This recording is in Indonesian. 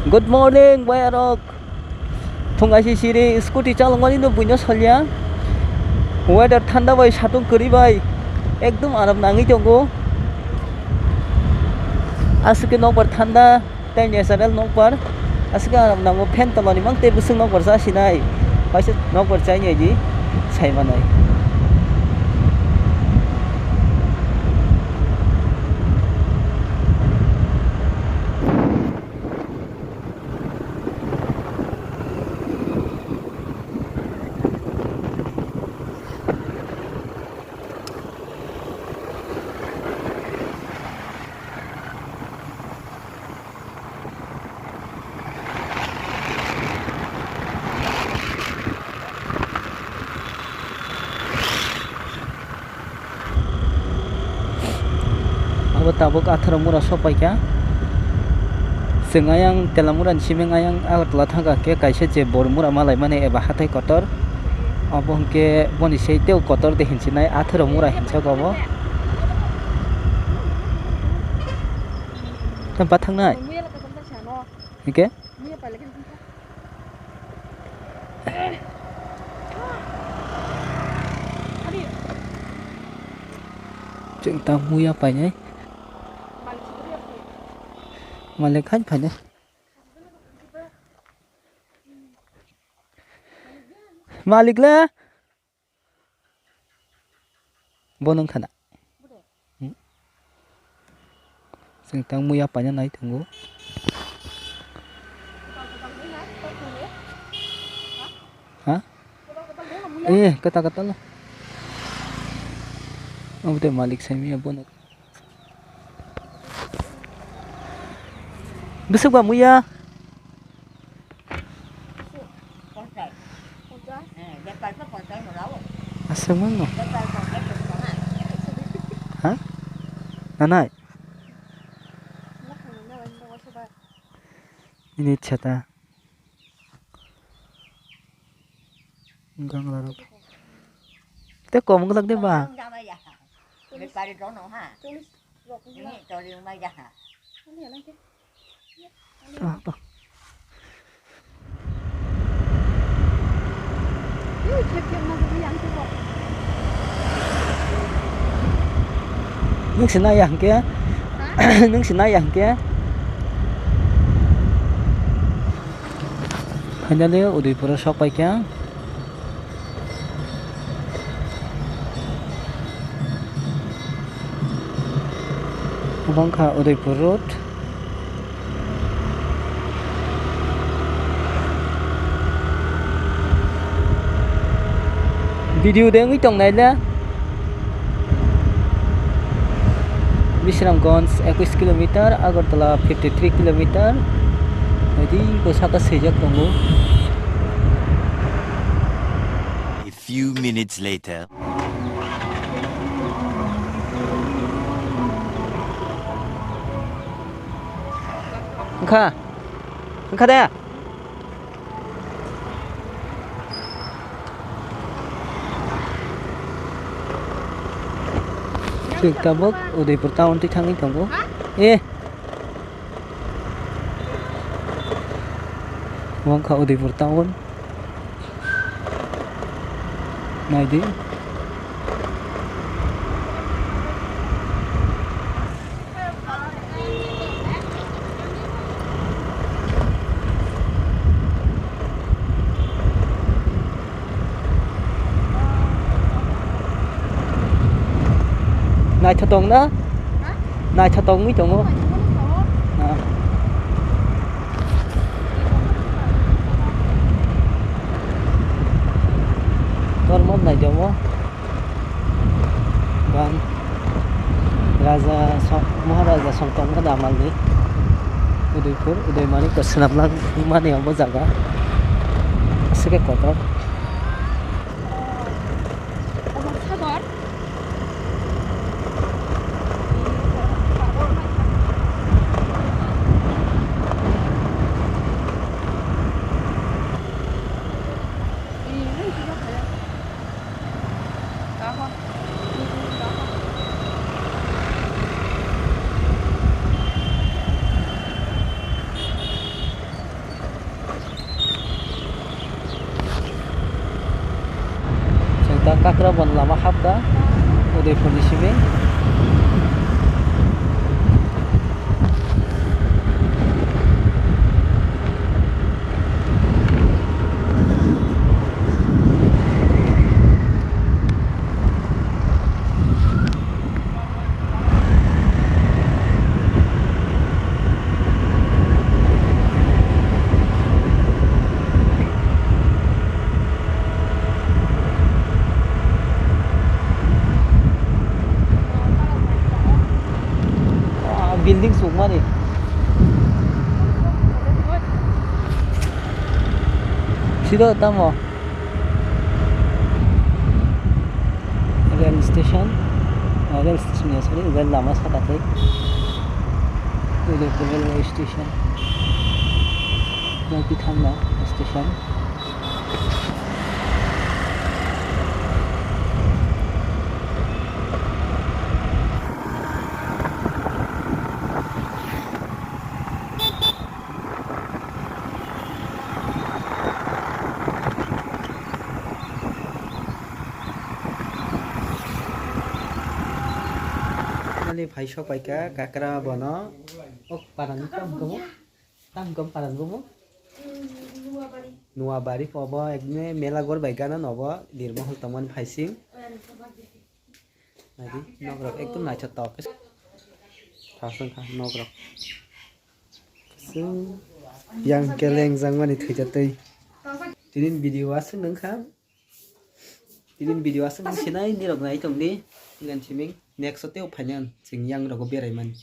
Good morning, Bayarok. Thungaisi siri scooty chalongmani no buino salya. Weather thanda bai satung kori bai. Ekdom aram nangi tongo. Asike nokbar thanda tai natural nokbar. Asike aram nango fan toloni mang te busung nokbar sa sinai. Paise nokbar chai nyai ji sai manai. Tabuk athara mura sopai kya sing ayang telamuran simeng ayang agatla thanga ke kaise je bormura malai mane eba hatai kotor abo ke boni seiteu kotor de hinsinai athara mura hinsa gobo tempat thangnai ike Ceng tamu ya apanya Malik kan banyak. Malik lah. Bonong kana. Sing tamu ya apanya naik tunggu. Hah? Kata-kata lah. Oh, betul Malik semi ya bonong. Besok ba muya? Asam mana? Hah? Nanai? Ini cata. Enggak ngelarang. Kita kau mengelak deh ba? Apa? Nung sinayang kaya? Nung sinayang kaya? Hanya dia udah pura sopai kaya? Abang ka udah purut? Video đang ở trong này là Bisramganj 21 km, Agartala 53 km. Jadi kosaka sejak tunggu. A few minutes later. Engkau dah. Kita bok udah bertahun di tangin tunggu. Uang kau udah bertahun. Nah ini. Nai chatong đó. Nai chatong mấy chồng không? Con mốt này chồng không? Vâng. Maharaja Songtong ka damal ni. Uday mani ko senap lang mani ang jaga. Sige kotor. Kakrabon lama hapka Udaipurni Shiming. Building semua nih. Sido tamo. Rail station ya sorry, rail lama sakate. Udah railway station. Nanti thamna station. Phải so phải cá Kakra bò nó paran tam paran gomo nuwa bari pobo ekne mela gor baigana nobo dirmahol taman phaising nadi nogrok ekdom nacha tok thasang kha nogrok sung yang keleng jangmani thijatei tinin video asung nang kham tinin video asung sinai nirok nai tongni ngan chiming next hotel phanyan sing yang rogo berai man